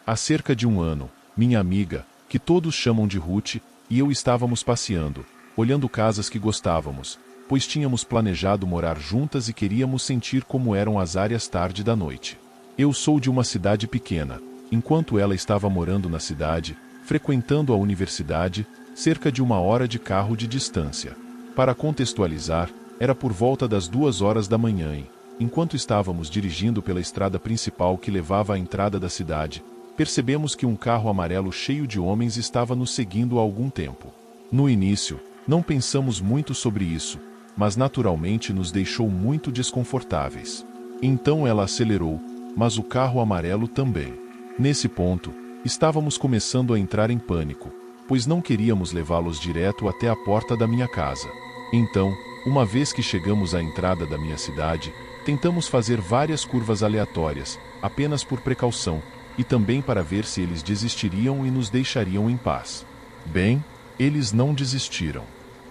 Há cerca de um ano, minha amiga, que todos chamam de Ruth, e eu estávamos passeando, olhando casas que gostávamos, pois tínhamos planejado morar juntas e queríamos sentir como eram as áreas tarde da noite. Eu sou de uma cidade pequena, enquanto ela estava morando na cidade, frequentando a universidade, cerca de 1 hora de carro de distância. Para contextualizar, era por volta das 2 horas da manhã e, enquanto estávamos dirigindo pela estrada principal que levava à entrada da cidade, percebemos que um carro amarelo cheio de homens estava nos seguindo há algum tempo. No início, não pensamos muito sobre isso, mas naturalmente nos deixou muito desconfortáveis. Então ela acelerou, mas o carro amarelo também. Nesse ponto, estávamos começando a entrar em pânico, pois não queríamos levá-los direto até a porta da minha casa. Então, uma vez que chegamos à entrada da minha cidade, tentamos fazer várias curvas aleatórias, apenas por precaução, e também para ver se eles desistiriam e nos deixariam em paz. Bem, eles não desistiram.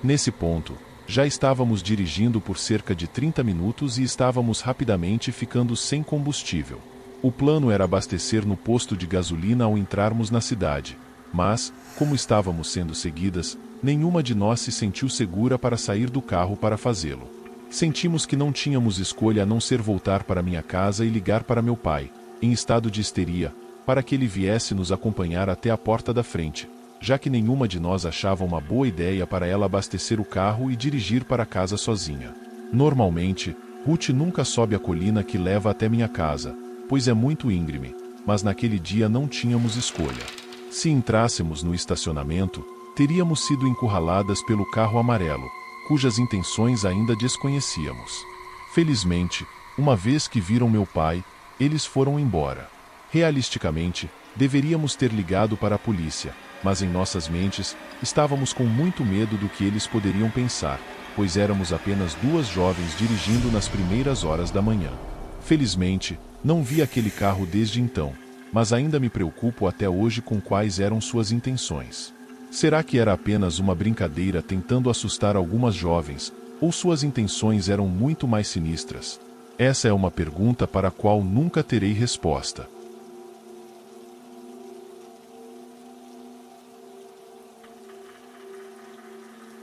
Nesse ponto, já estávamos dirigindo por cerca de 30 minutos e estávamos rapidamente ficando sem combustível. O plano era abastecer no posto de gasolina ao entrarmos na cidade, mas, como estávamos sendo seguidas, nenhuma de nós se sentiu segura para sair do carro para fazê-lo. Sentimos que não tínhamos escolha a não ser voltar para minha casa e ligar para meu pai, em estado de histeria, para que ele viesse nos acompanhar até a porta da frente, já que nenhuma de nós achava uma boa ideia para ela abastecer o carro e dirigir para casa sozinha. Normalmente, Ruth nunca sobe a colina que leva até minha casa, pois é muito íngreme, mas naquele dia não tínhamos escolha. Se entrássemos no estacionamento, teríamos sido encurraladas pelo carro amarelo, cujas intenções ainda desconhecíamos. Felizmente, uma vez que viram meu pai, eles foram embora. Realisticamente, deveríamos ter ligado para a polícia, mas em nossas mentes, estávamos com muito medo do que eles poderiam pensar, pois éramos apenas duas jovens dirigindo nas primeiras horas da manhã. Felizmente, não vi aquele carro desde então, mas ainda me preocupo até hoje com quais eram suas intenções. Será que era apenas uma brincadeira tentando assustar algumas jovens, ou suas intenções eram muito mais sinistras? Essa é uma pergunta para a qual nunca terei resposta.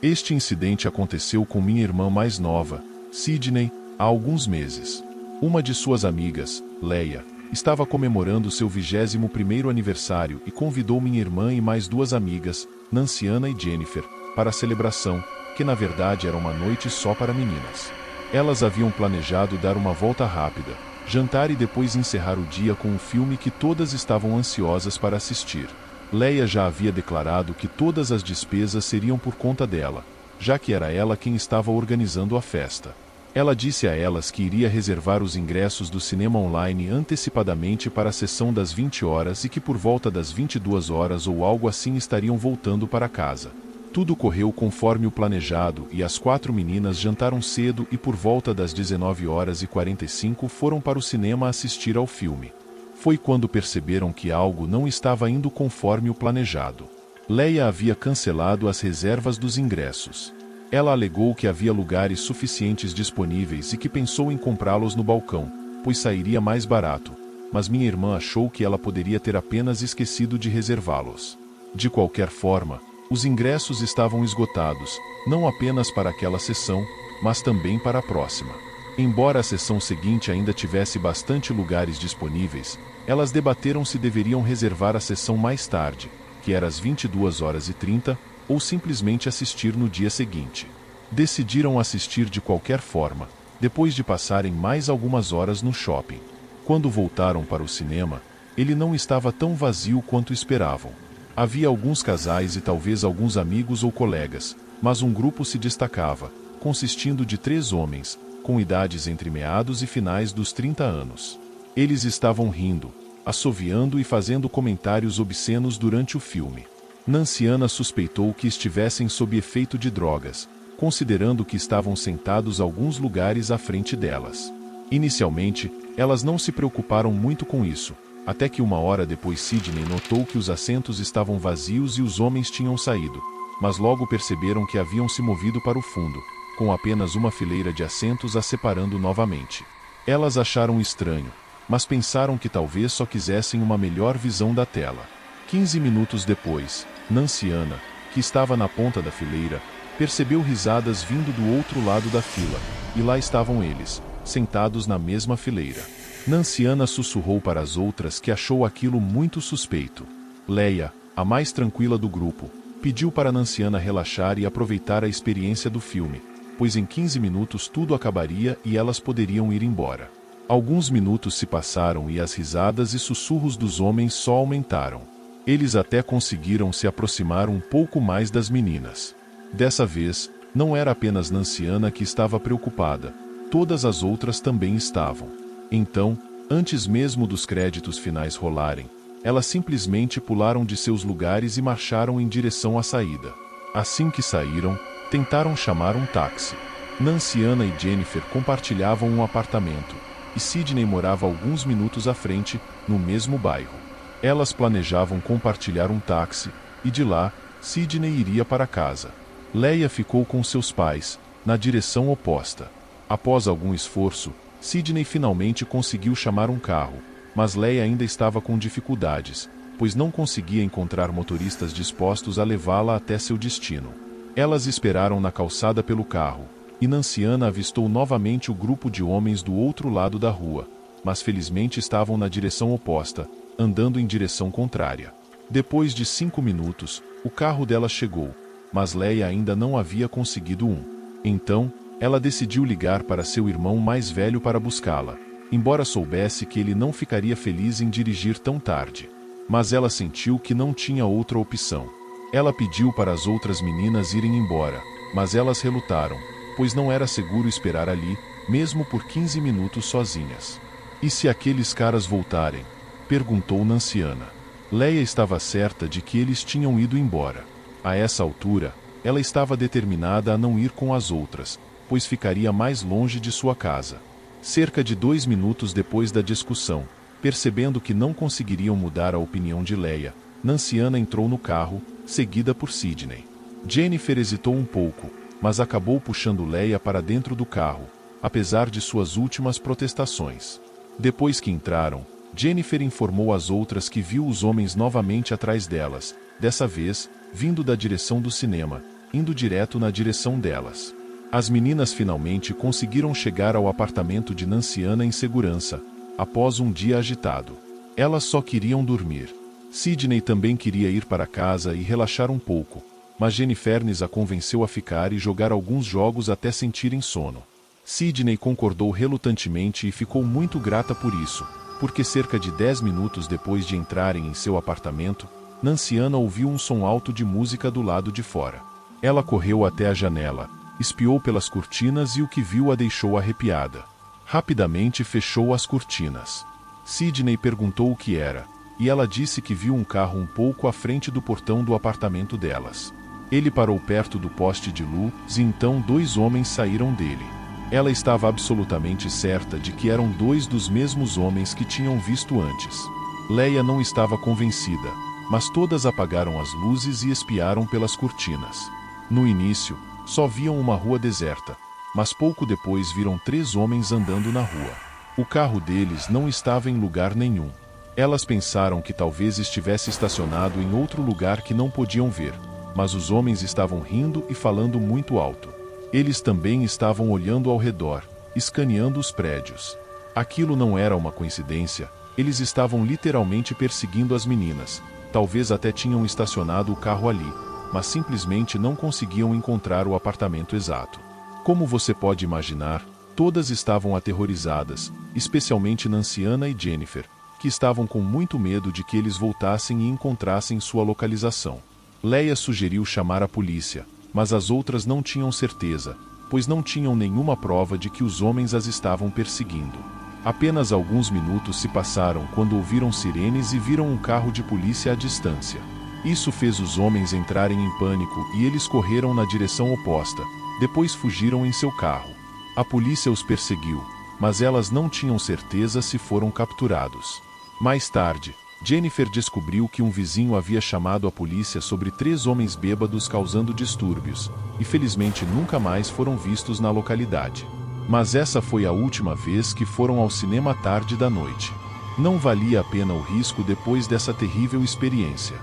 Este incidente aconteceu com minha irmã mais nova, Sidney, há alguns meses. Uma de suas amigas, Leia, estava comemorando seu 21º aniversário e convidou minha irmã e mais duas amigas, Nanciana e Jennifer, para a celebração, que na verdade era uma noite só para meninas. Elas haviam planejado dar uma volta rápida, jantar e depois encerrar o dia com um filme que todas estavam ansiosas para assistir. Leia já havia declarado que todas as despesas seriam por conta dela, já que era ela quem estava organizando a festa. Ela disse a elas que iria reservar os ingressos do cinema online antecipadamente para a sessão das 20 horas e que por volta das 22 horas ou algo assim estariam voltando para casa. Tudo correu conforme o planejado e as 4 meninas jantaram cedo e por volta das 19h45 foram para o cinema assistir ao filme. Foi quando perceberam que algo não estava indo conforme o planejado. Leia havia cancelado as reservas dos ingressos. Ela alegou que havia lugares suficientes disponíveis e que pensou em comprá-los no balcão, pois sairia mais barato, mas minha irmã achou que ela poderia ter apenas esquecido de reservá-los. De qualquer forma, os ingressos estavam esgotados, não apenas para aquela sessão, mas também para a próxima. Embora a sessão seguinte ainda tivesse bastante lugares disponíveis, elas debateram se deveriam reservar a sessão mais tarde, que era às 22h30, ou simplesmente assistir no dia seguinte. Decidiram assistir de qualquer forma, depois de passarem mais algumas horas no shopping. Quando voltaram para o cinema, ele não estava tão vazio quanto esperavam. Havia alguns casais e talvez alguns amigos ou colegas, mas um grupo se destacava, consistindo de 3 homens, com idades entre meados e finais dos 30 anos. Eles estavam rindo, assoviando e fazendo comentários obscenos durante o filme. Nanciana suspeitou que estivessem sob efeito de drogas, considerando que estavam sentados alguns lugares à frente delas. Inicialmente, elas não se preocuparam muito com isso, até que 1 hora depois Sidney notou que os assentos estavam vazios e os homens tinham saído, mas logo perceberam que haviam se movido para o fundo, com apenas uma fileira de assentos as separando novamente. Elas acharam estranho, mas pensaram que talvez só quisessem uma melhor visão da tela. 15 minutos depois, Nanciana, que estava na ponta da fileira, percebeu risadas vindo do outro lado da fila, e lá estavam eles, sentados na mesma fileira. Nanciana sussurrou para as outras que achou aquilo muito suspeito. Leia, a mais tranquila do grupo, pediu para Nanciana relaxar e aproveitar a experiência do filme, pois em 15 minutos tudo acabaria e elas poderiam ir embora. Alguns minutos se passaram e as risadas e sussurros dos homens só aumentaram. Eles até conseguiram se aproximar um pouco mais das meninas. Dessa vez, não era apenas Nanciana que estava preocupada, todas as outras também estavam. Então, antes mesmo dos créditos finais rolarem, elas simplesmente pularam de seus lugares e marcharam em direção à saída. Assim que saíram, tentaram chamar um táxi. Nanciana e Jennifer compartilhavam um apartamento, e Sidney morava alguns minutos à frente, no mesmo bairro. Elas planejavam compartilhar um táxi, e de lá, Sidney iria para casa. Leia ficou com seus pais, na direção oposta. Após algum esforço, Sidney finalmente conseguiu chamar um carro, mas Leia ainda estava com dificuldades, pois não conseguia encontrar motoristas dispostos a levá-la até seu destino. Elas esperaram na calçada pelo carro, e Nanciana avistou novamente o grupo de homens do outro lado da rua, mas felizmente estavam na direção oposta, andando em direção contrária. Depois de 5 minutos, o carro dela chegou, mas Leia ainda não havia conseguido um. Então, ela decidiu ligar para seu irmão mais velho para buscá-la, embora soubesse que ele não ficaria feliz em dirigir tão tarde. Mas ela sentiu que não tinha outra opção. Ela pediu para as outras meninas irem embora, mas elas relutaram, pois não era seguro esperar ali, mesmo por 15 minutos sozinhas. E se aqueles caras voltarem? Perguntou Nanciana. Leia estava certa de que eles tinham ido embora. A essa altura, ela estava determinada a não ir com as outras, pois ficaria mais longe de sua casa. Cerca de 2 minutos depois da discussão, percebendo que não conseguiriam mudar a opinião de Leia, Nanciana entrou no carro, seguida por Sidney. Jennifer hesitou um pouco, mas acabou puxando Leia para dentro do carro, apesar de suas últimas protestações. Depois que entraram, Jennifer informou as outras que viu os homens novamente atrás delas, dessa vez, vindo da direção do cinema, indo direto na direção delas. As meninas finalmente conseguiram chegar ao apartamento de Nanciana em segurança, após um dia agitado. Elas só queriam dormir. Sidney também queria ir para casa e relaxar um pouco, mas Jennifer a convenceu a ficar e jogar alguns jogos até sentirem sono. Sidney concordou relutantemente e ficou muito grata por isso, porque cerca de 10 minutos depois de entrarem em seu apartamento, Nanciana ouviu um som alto de música do lado de fora. Ela correu até a janela, espiou pelas cortinas e o que viu a deixou arrepiada. Rapidamente fechou as cortinas. Sidney perguntou o que era, e ela disse que viu um carro um pouco à frente do portão do apartamento delas. Ele parou perto do poste de luz e então 2 homens saíram dele. Ela estava absolutamente certa de que eram 2 dos mesmos homens que tinham visto antes. Leia não estava convencida, mas todas apagaram as luzes e espiaram pelas cortinas. No início, só viam uma rua deserta, mas pouco depois viram 3 homens andando na rua. O carro deles não estava em lugar nenhum. Elas pensaram que talvez estivesse estacionado em outro lugar que não podiam ver, mas os homens estavam rindo e falando muito alto. Eles também estavam olhando ao redor, escaneando os prédios. Aquilo não era uma coincidência, eles estavam literalmente perseguindo as meninas, talvez até tinham estacionado o carro ali, mas simplesmente não conseguiam encontrar o apartamento exato. Como você pode imaginar, todas estavam aterrorizadas, especialmente Nanciana e Jennifer, que estavam com muito medo de que eles voltassem e encontrassem sua localização. Leia sugeriu chamar a polícia, mas as outras não tinham certeza, pois não tinham nenhuma prova de que os homens as estavam perseguindo. Apenas alguns minutos se passaram quando ouviram sirenes e viram um carro de polícia à distância. Isso fez os homens entrarem em pânico e eles correram na direção oposta, depois fugiram em seu carro. A polícia os perseguiu, mas elas não tinham certeza se foram capturados. Mais tarde, Jennifer descobriu que um vizinho havia chamado a polícia sobre 3 homens bêbados causando distúrbios, e felizmente nunca mais foram vistos na localidade. Mas essa foi a última vez que foram ao cinema tarde da noite. Não valia a pena o risco depois dessa terrível experiência.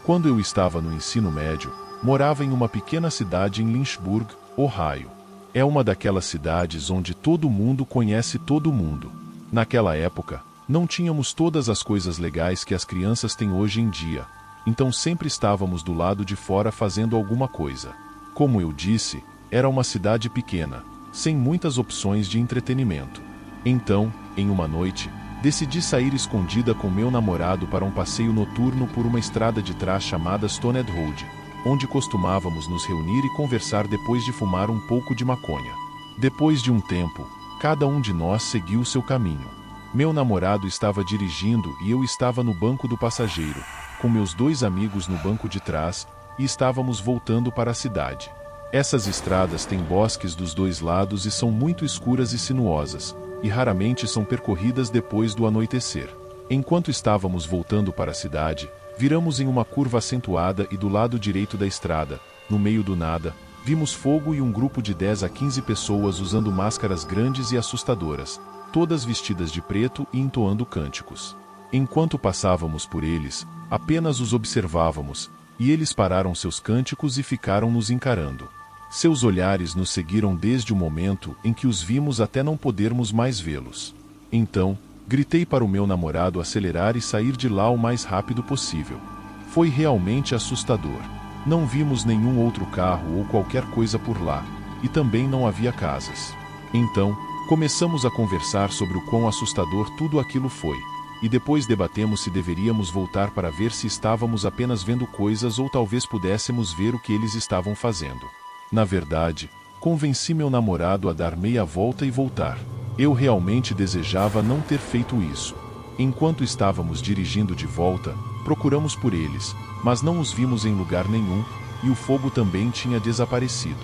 Quando eu estava no ensino médio, morava em uma pequena cidade em Lynchburg, Ohio. É uma daquelas cidades onde todo mundo conhece todo mundo. Naquela época, não tínhamos todas as coisas legais que as crianças têm hoje em dia, então sempre estávamos do lado de fora fazendo alguma coisa. Como eu disse, era uma cidade pequena, sem muitas opções de entretenimento. Então, em uma noite, decidi sair escondida com meu namorado para um passeio noturno por uma estrada de trás chamada Stoned Road, onde costumávamos nos reunir e conversar depois de fumar um pouco de maconha. Depois de um tempo, cada um de nós seguiu seu caminho. Meu namorado estava dirigindo e eu estava no banco do passageiro, com meus 2 amigos no banco de trás, e estávamos voltando para a cidade. Essas estradas têm bosques dos 2 lados e são muito escuras e sinuosas, e raramente são percorridas depois do anoitecer. Enquanto estávamos voltando para a cidade, viramos em uma curva acentuada e do lado direito da estrada, no meio do nada, vimos fogo e um grupo de 10 a 15 pessoas usando máscaras grandes e assustadoras, todas vestidas de preto e entoando cânticos. Enquanto passávamos por eles, apenas os observávamos, e eles pararam seus cânticos e ficaram nos encarando. Seus olhares nos seguiram desde o momento em que os vimos até não podermos mais vê-los. Então, gritei para o meu namorado acelerar e sair de lá o mais rápido possível. Foi realmente assustador. Não vimos nenhum outro carro ou qualquer coisa por lá, e também não havia casas. Então, começamos a conversar sobre o quão assustador tudo aquilo foi, e depois debatemos se deveríamos voltar para ver se estávamos apenas vendo coisas ou talvez pudéssemos ver o que eles estavam fazendo. Na verdade, convenci meu namorado a dar meia volta e voltar. Eu realmente desejava não ter feito isso. Enquanto estávamos dirigindo de volta, procuramos por eles, mas não os vimos em lugar nenhum, e o fogo também tinha desaparecido.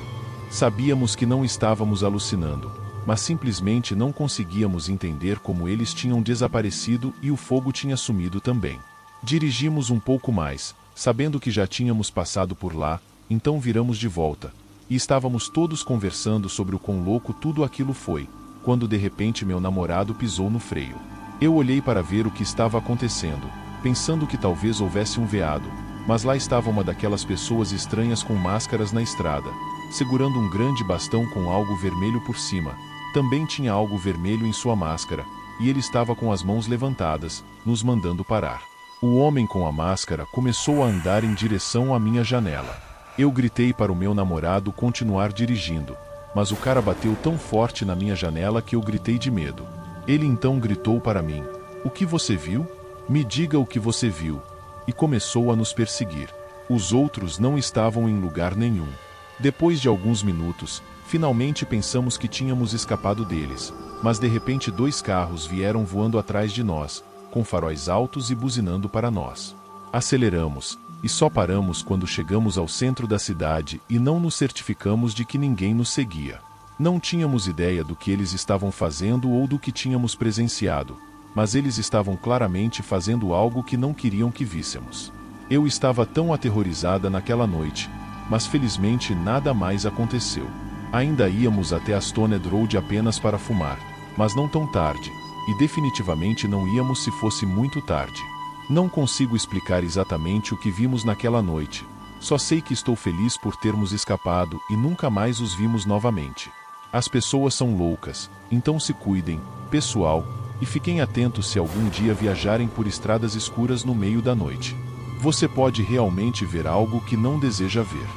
Sabíamos que não estávamos alucinando, mas simplesmente não conseguíamos entender como eles tinham desaparecido e o fogo tinha sumido também. Dirigimos um pouco mais, sabendo que já tínhamos passado por lá, então viramos de volta, e estávamos todos conversando sobre o quão louco tudo aquilo foi, quando de repente meu namorado pisou no freio. Eu olhei para ver o que estava acontecendo, pensando que talvez houvesse um veado, mas lá estava uma daquelas pessoas estranhas com máscaras na estrada, segurando um grande bastão com algo vermelho por cima. Também tinha algo vermelho em sua máscara, e ele estava com as mãos levantadas, nos mandando parar. O homem com a máscara começou a andar em direção à minha janela. Eu gritei para o meu namorado continuar dirigindo, mas o cara bateu tão forte na minha janela que eu gritei de medo. Ele então gritou para mim: "O que você viu? Me diga o que você viu." E começou a nos perseguir. Os outros não estavam em lugar nenhum. Depois de alguns minutos, finalmente pensamos que tínhamos escapado deles, mas de repente 2 carros vieram voando atrás de nós, com faróis altos e buzinando para nós. Aceleramos, e só paramos quando chegamos ao centro da cidade e não nos certificamos de que ninguém nos seguia. Não tínhamos ideia do que eles estavam fazendo ou do que tínhamos presenciado, mas eles estavam claramente fazendo algo que não queriam que víssemos. Eu estava tão aterrorizada naquela noite, mas felizmente nada mais aconteceu. Ainda íamos até a Stoned Road apenas para fumar, mas não tão tarde, e definitivamente não íamos se fosse muito tarde. Não consigo explicar exatamente o que vimos naquela noite, só sei que estou feliz por termos escapado e nunca mais os vimos novamente. As pessoas são loucas, então se cuidem, pessoal, e fiquem atentos se algum dia viajarem por estradas escuras no meio da noite. Você pode realmente ver algo que não deseja ver.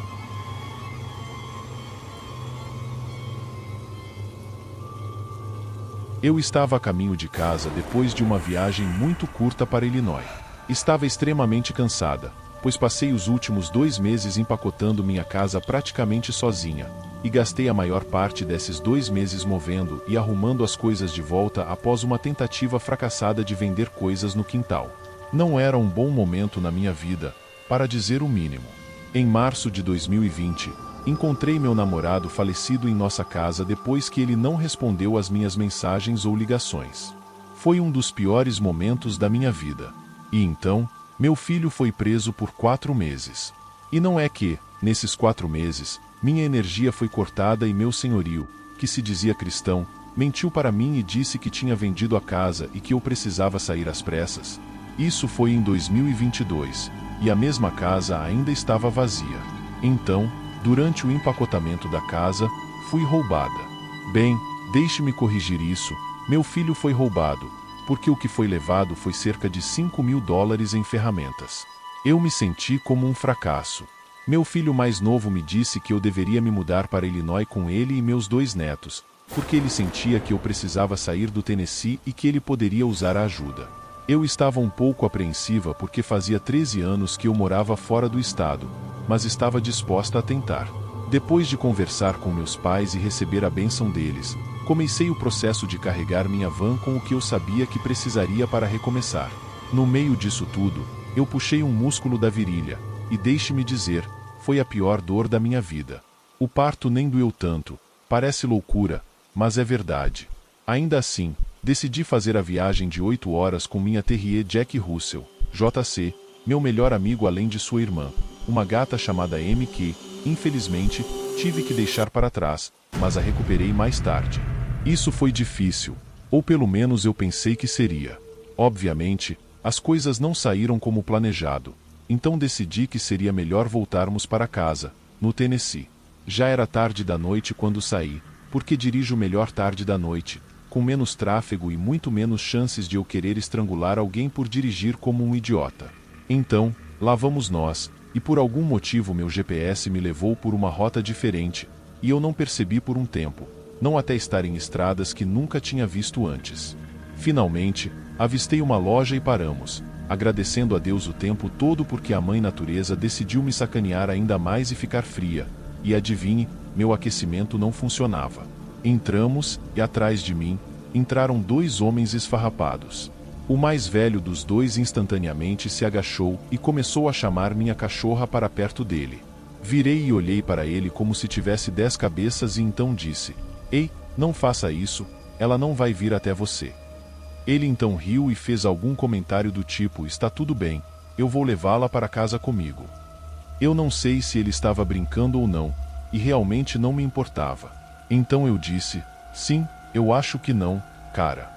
Eu estava a caminho de casa depois de uma viagem muito curta para Illinois. Estava extremamente cansada, pois passei os últimos 2 meses empacotando minha casa praticamente sozinha, e gastei a maior parte desses 2 meses movendo e arrumando as coisas de volta após uma tentativa fracassada de vender coisas no quintal. Não era um bom momento na minha vida, para dizer o mínimo. Em março de 2020, encontrei meu namorado falecido em nossa casa depois que ele não respondeu às minhas mensagens ou ligações. Foi um dos piores momentos da minha vida. E então, meu filho foi preso por 4 meses. E não é que, nesses 4 meses, minha energia foi cortada e meu senhorio, que se dizia cristão, Mentiu para mim e disse que tinha vendido a casa e que eu precisava sair às pressas. Isso foi em 2022, e a mesma casa ainda estava vazia. Então, durante o empacotamento da casa, fui roubada. Bem, deixe-me corrigir isso, meu filho foi roubado, porque o que foi levado foi cerca de $5.000 em ferramentas. Eu me senti como um fracasso. Meu filho mais novo me disse que eu deveria me mudar para Illinois com ele e meus 2 netos, porque ele sentia que eu precisava sair do Tennessee e que ele poderia usar a ajuda. Eu estava um pouco apreensiva porque fazia 13 anos que eu morava fora do estado, mas estava disposta a tentar. Depois de conversar com meus pais e receber a bênção deles, comecei o processo de carregar minha van com o que eu sabia que precisaria para recomeçar. No meio disso tudo, eu puxei um músculo da virilha, e deixe-me dizer, foi a pior dor da minha vida. O parto nem doeu tanto, parece loucura, mas é verdade. Ainda assim, decidi fazer a viagem de 8 horas com minha terrier Jack Russell, JC, meu melhor amigo além de sua irmã, uma gata chamada M que, infelizmente, tive que deixar para trás, mas a recuperei mais tarde. Isso foi difícil, ou pelo menos eu pensei que seria. Obviamente, as coisas não saíram como planejado, então decidi que seria melhor voltarmos para casa, no Tennessee. Já era tarde da noite quando saí, porque dirijo melhor tarde da noite, com menos tráfego e muito menos chances de eu querer estrangular alguém por dirigir como um idiota. Então, lá vamos nós, e por algum motivo meu GPS me levou por uma rota diferente, e eu não percebi por um tempo, não até estar em estradas que nunca tinha visto antes. Finalmente, avistei uma loja e paramos, agradecendo a Deus o tempo todo porque a mãe natureza decidiu me sacanear ainda mais e ficar fria, e adivinhe, meu aquecimento não funcionava. Entramos, e atrás de mim, entraram 2 homens esfarrapados. O mais velho dos 2 instantaneamente se agachou e começou a chamar minha cachorra para perto dele. Virei e olhei para ele como se tivesse 10 cabeças e então disse, "Ei, não faça isso, ela não vai vir até você." Ele então riu e fez algum comentário do tipo, "Está tudo bem, eu vou levá-la para casa comigo." Eu não sei se ele estava brincando ou não, e realmente não me importava. Então eu disse, "Sim, eu acho que não, cara."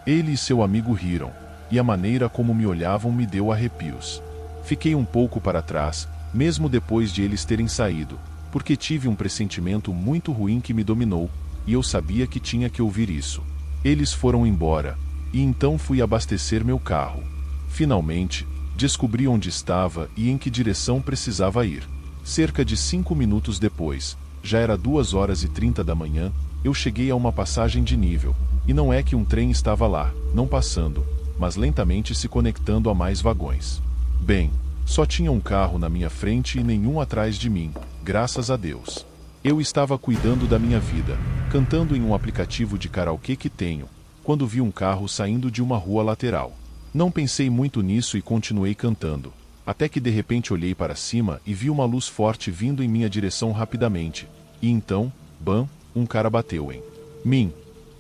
Ele e seu amigo riram, e a maneira como me olhavam me deu arrepios. Fiquei um pouco para trás, mesmo depois de eles terem saído, porque tive um pressentimento muito ruim que me dominou, e eu sabia que tinha que ouvir isso. Eles foram embora, e então fui abastecer meu carro. Finalmente, descobri onde estava e em que direção precisava ir. Cerca de 5 minutos depois, já era 2h30 da manhã, eu cheguei a uma passagem de nível, e não é que um trem estava lá, não passando, mas lentamente se conectando a mais vagões. Bem, só tinha um carro na minha frente e nenhum atrás de mim, graças a Deus. Eu estava cuidando da minha vida, cantando em um aplicativo de karaokê que tenho, quando vi um carro saindo de uma rua lateral. Não pensei muito nisso e continuei cantando, até que de repente olhei para cima e vi uma luz forte vindo em minha direção rapidamente, e então, bam, um cara bateu em mim.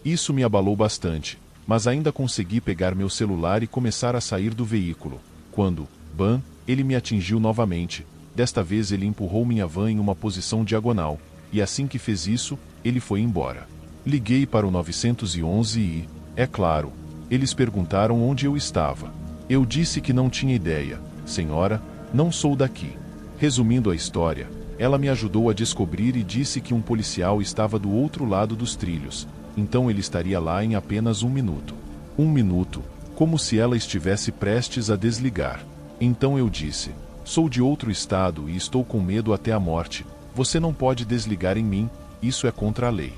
Isso me abalou bastante, mas ainda consegui pegar meu celular e começar a sair do veículo, quando, bam, ele me atingiu novamente. Desta vez ele empurrou minha van em uma posição diagonal, e assim que fez isso, ele foi embora. Liguei para o 911 e, é claro, eles perguntaram onde eu estava. Eu disse que não tinha ideia, senhora, não sou daqui. Resumindo a história, ela me ajudou a descobrir e disse que um policial estava do outro lado dos trilhos, então ele estaria lá em apenas 1 minuto. 1 minuto, como se ela estivesse prestes a desligar. Então eu disse, sou de outro estado e estou com medo até a morte, você não pode desligar em mim, isso é contra a lei.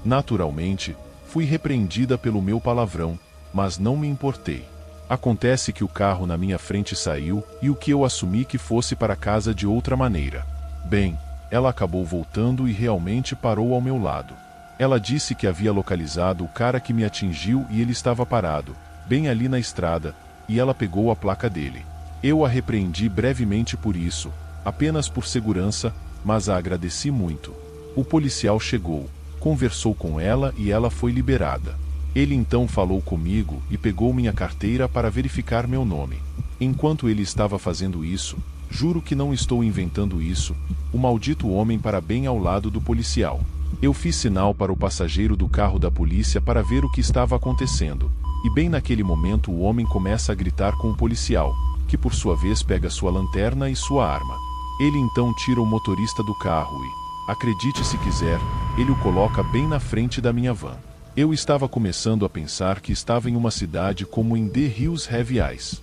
Naturalmente, fui repreendida pelo meu palavrão, mas não me importei. Acontece que o carro na minha frente saiu, e o que eu assumi que fosse para casa de outra maneira. Bem, ela acabou voltando e realmente parou ao meu lado. Ela disse que havia localizado o cara que me atingiu e ele estava parado, bem ali na estrada, e ela pegou a placa dele. Eu a repreendi brevemente por isso, apenas por segurança, mas a agradeci muito. O policial chegou, conversou com ela e ela foi liberada. Ele então falou comigo e pegou minha carteira para verificar meu nome. Enquanto ele estava fazendo isso, juro que não estou inventando isso, o maldito homem para bem ao lado do policial. Eu fiz sinal para o passageiro do carro da polícia para ver o que estava acontecendo, e bem naquele momento o homem começa a gritar com o policial, que por sua vez pega sua lanterna e sua arma. Ele então tira o motorista do carro e, acredite se quiser, ele o coloca bem na frente da minha van. Eu estava começando a pensar que estava em uma cidade como em The Hills Have Eyes.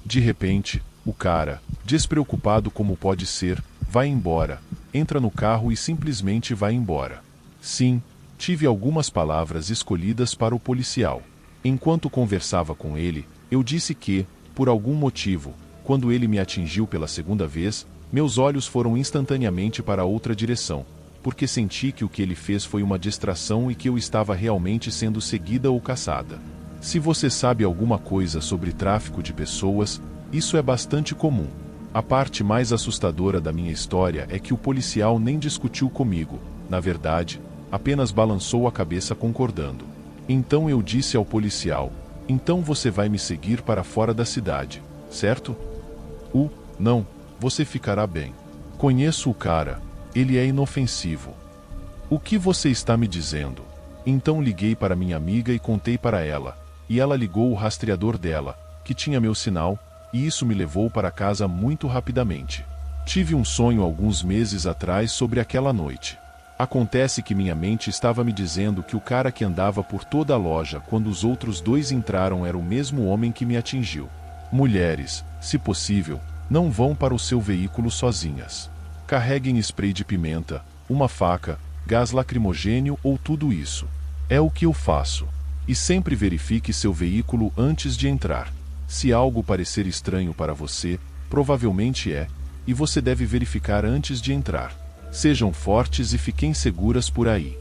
De repente, o cara, despreocupado como pode ser, vai embora, entra no carro e simplesmente vai embora. Sim, tive algumas palavras escolhidas para o policial. Enquanto conversava com ele, eu disse que, por algum motivo, quando ele me atingiu pela segunda vez, meus olhos foram instantaneamente para outra direção, porque senti que o que ele fez foi uma distração e que eu estava realmente sendo seguida ou caçada. Se você sabe alguma coisa sobre tráfico de pessoas, isso é bastante comum. A parte mais assustadora da minha história é que o policial nem discutiu comigo, na verdade, apenas balançou a cabeça concordando. Então eu disse ao policial: então você vai me seguir para fora da cidade, certo? Não, você ficará bem. Conheço o cara, ele é inofensivo. O que você está me dizendo? Então liguei para minha amiga e contei para ela, e ela ligou o rastreador dela, que tinha meu sinal, e isso me levou para casa muito rapidamente. Tive um sonho alguns meses atrás sobre aquela noite. Acontece que minha mente estava me dizendo que o cara que andava por toda a loja quando os outros dois entraram era o mesmo homem que me atingiu. Mulheres, se possível, não vão para o seu veículo sozinhas. Carreguem spray de pimenta, uma faca, gás lacrimogênio ou tudo isso. É o que eu faço. E sempre verifique seu veículo antes de entrar. Se algo parecer estranho para você, provavelmente é, e você deve verificar antes de entrar. Sejam fortes e fiquem seguras por aí.